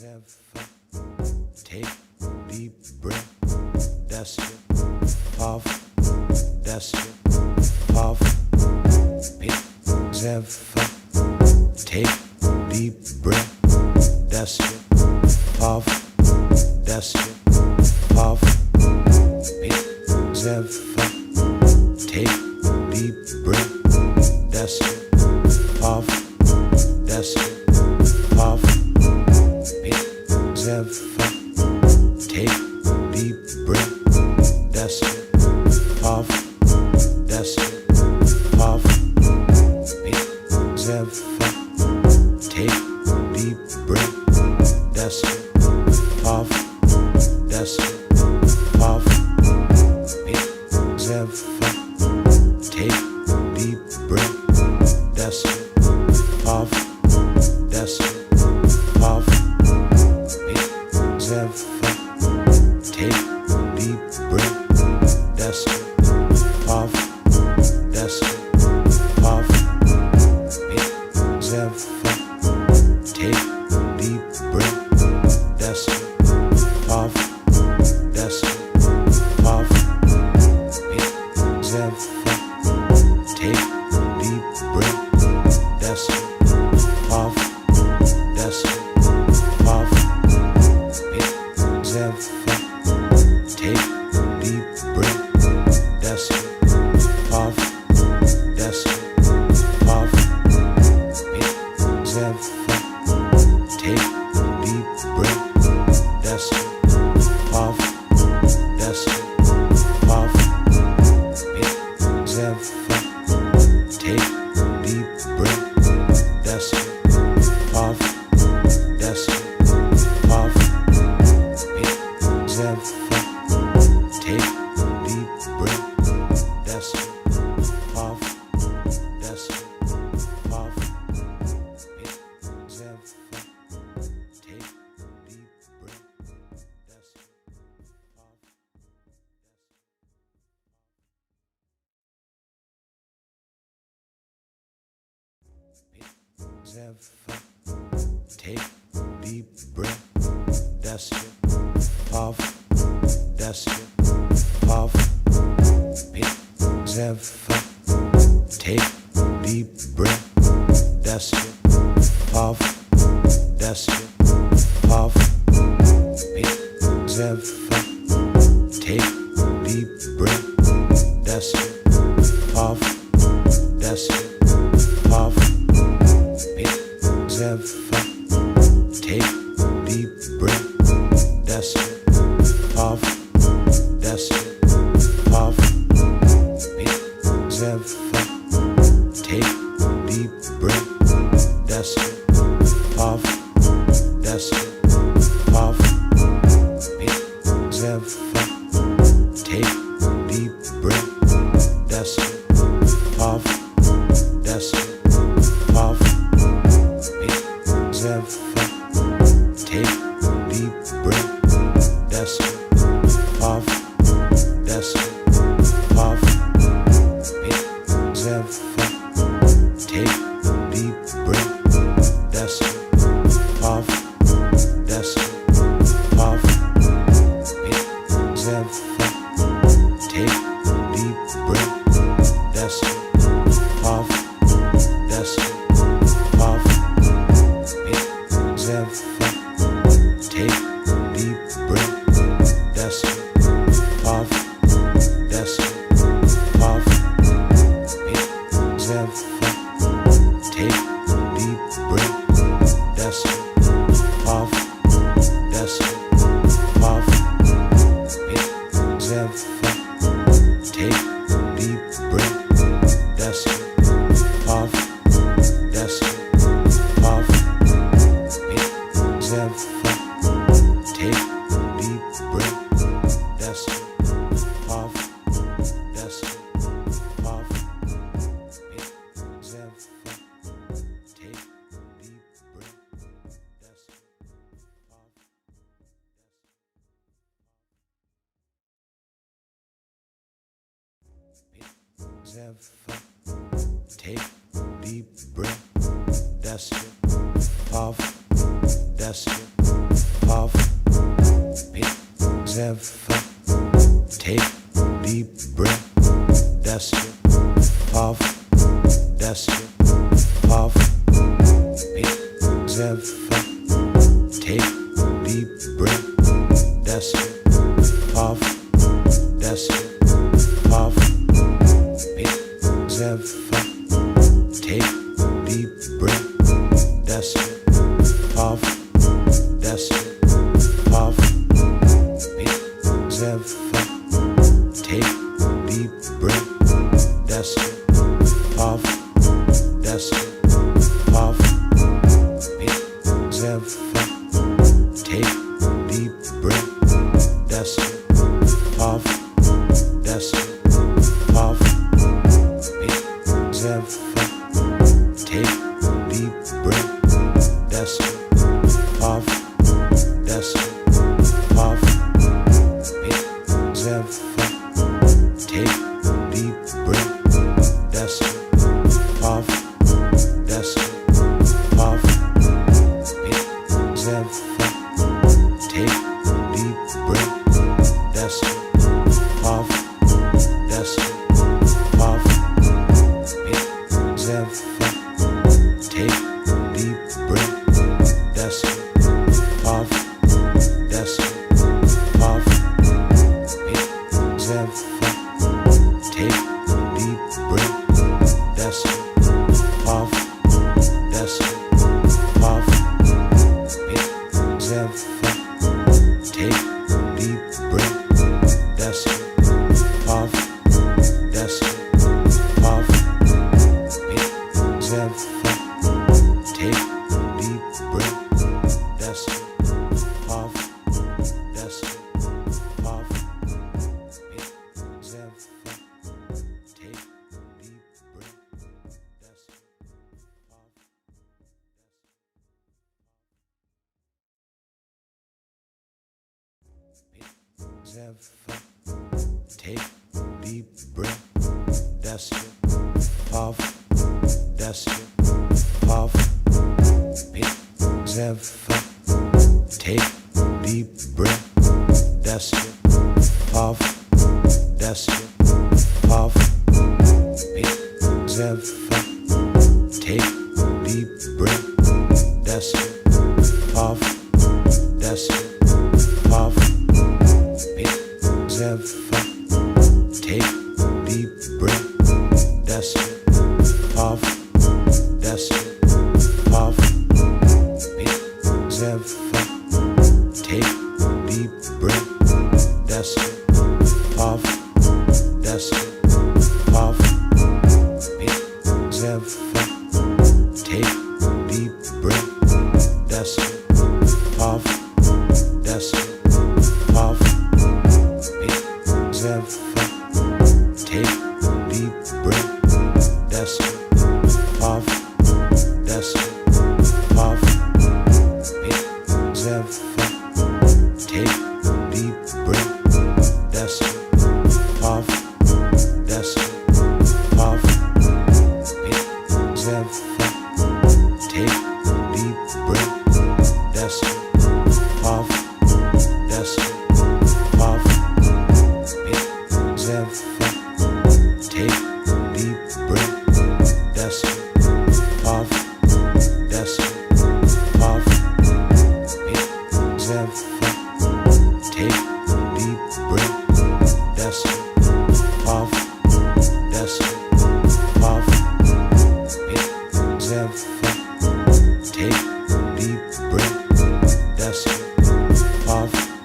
Have fun. Take deep breath. That's it. Puff. That's it. Puff. Pigs have fun. Take deep breath. That's it. Puff. That's it. Puff. Pigs have fun. Take deep breath. That's it. Puff. That's it. Puff. Have fun. Take deep breath. That's it. Puff. That's it. Puff. Pigs have fun. Take deep breath. That's it. Puff. That's it. Puff. Pigs have fun. Take deep breath. That's it. Puff. That's it. Puff. Have fun. Take deep breath. That's it. Puff. That's it. Puff. Pigs have fun. Take deep breath. That's it. Puff. That's it. Puff. Pigs have fun. Take deep breath. That's it. Puff. That's it. Puff. Have fun. Take deep breath. That's it. Puff. That's it. Puff. Pigs have fun. Take deep breath. That's it. Puff. That's it. Puff. Pigs have fun. Take deep breath. That's it. Puff. That's it. Puff. Have fun. Take deep breath. That's it. Puff. That's it. Puff. Pigs have fun. Take deep breath. That's it. Puff. Pigs have fun. Take deep breath. That's it. Puff. That's it. Puff. Pigs have fun. Take deep breath. That's it. Puff. That's it. Puff. Pigs have fun. Take deep breath. That's it. Puff. That's it. Puff. Pigs have fun. Take deep breath. That's it. Puff. That's it. Puff. Pigs have fun. Take deep breath. That's it. Puff. That's it. Puff. Pigs have fun. Take deep breath. That's it. Puff. That's it. Puff. Pigs have fun. Take deep breath. That's it. Puff. That's it. Puff. Pigs have fun. Take deep breath. That's it. Puff. That's it. Puff. Pigs have fun. Take deep breath. That's it. Puff. That's it. Puff. Pigs have fun. have fun. Take deep breath. Dust it off. Dust it off. Pigs have fun. Take deep breath. Dust it off. Dust it off. Pigs have fun. Take deep breath. Dust it off. Dust it off. Pigs have fun. Take deep breath. Dust it off. Dust it off. Pigs have fun. Take deep breath. Dust it off. Dust it off. Pigs have fun. Take deep breath. Dust it off. Dust it off. Pigs have fun. Take deep breath. Dust it off. Dust it off. Pigs have fun. Take deep breath. Dust it off. Dust it off. Pigs have fun. Take deep breath. Dust it off. Dust it off. Pigs have fun. Take deep breath. Dust it off. Dust it off. Pigs have fun. Take deep breath. Dust it off. Dust it off. Pigs have fun. Take deep breath. Dust it off. Dust it off. Pigs have fun. Take deep breath. Dust it off. Dust it off. Pigs have fun. Take deep breath. Dust it off. Pigs have fun. Take deep breath. Dust it off. Dust it off. Pigs have fun. Take deep breath. Dust it off. Dust it off. Pigs have fun. Take deep breath. Dust it off. Dust it off. Pigs have fun. Take deep breath. Dust it off. Dust it off. Pigs have fun. Take deep breath. Dust it off. Dust it off. Pigs have fun. Take deep breath. Dust it off. Dust it off. Pigs have fun. Take deep breath. Dust it off. Dust it off. Pigs have fun. Take deep breath. Dust it off. Dust it off. Pigs have fun. Take deep breath. Dust it off. Dust it off. Pigs have fun. Take deep breath. Dust it off. Dust it off. Pigs have fun. Take deep breath. Dust it off. Dust it off. Pigs have fun. Take deep breath. Dust it off. Dust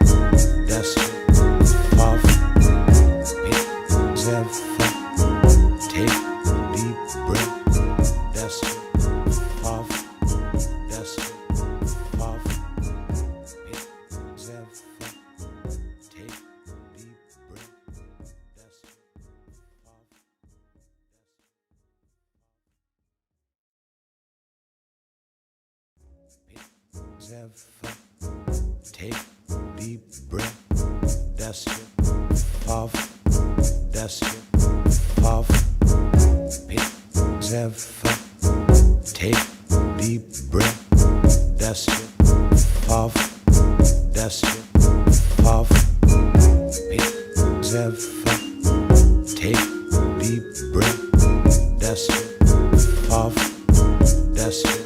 it off. Pigs have fun. Take deep breath. Dust it off. Dust it off. Pigs have fun. Take deep breath. Dust it off. Pigs have fun. Take deep breath. Dust it off. Dust it off. puff, that's it, puff, pick, zeph, take deep breath, that's it, puff, that's it,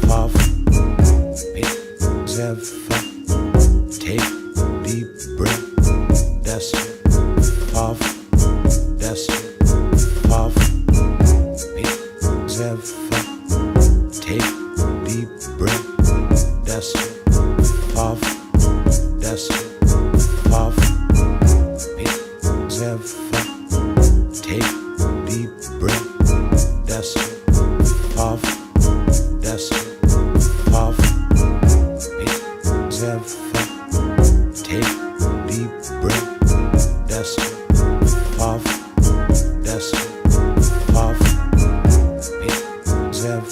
puff, pick, zeph, take deep breath, that's it, puff, that's it, puff, pick, zeph, take deep breath, that's it, puff, that's it, puff, pick, zeph, take deep breath, that's it, puff, that's it, puff, pick, zeph, take deep breath, that's it, puff, that's it, puff, pick, zeph, take deep breath, that's it, puff, that's it, puff, pick, zeph,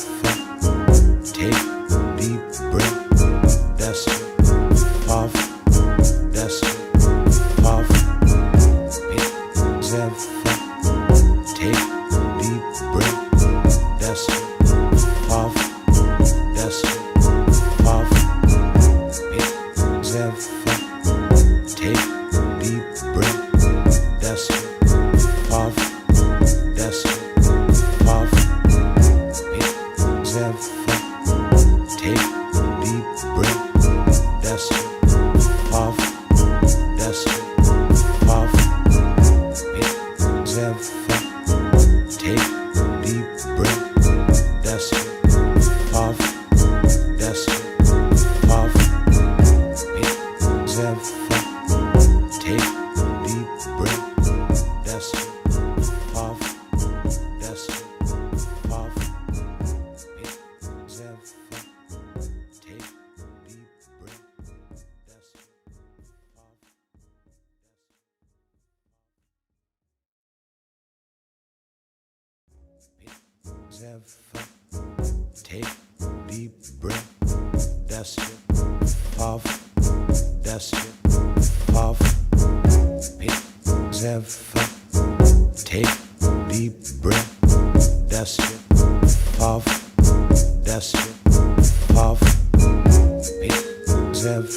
take deep breath, that's it, puff, that's it, puff, pick, zeph, take deep breath, that's it, puff, that's it, puff, pick, zeph, take deep breath, that's it, puff, that's it, puff, pick, zeph, take deep breath, that's it, puff, that's it, puff, pick, zeph, take deep breath, that's it, puff, that's it, puff, pick, zeph, take deep breath, that's it, puff. Zeph, take deep breath, that's it, puff, that's it, puff, pick, zeph, take deep breath, that's it, puff, that's it, puff, pick, zeph,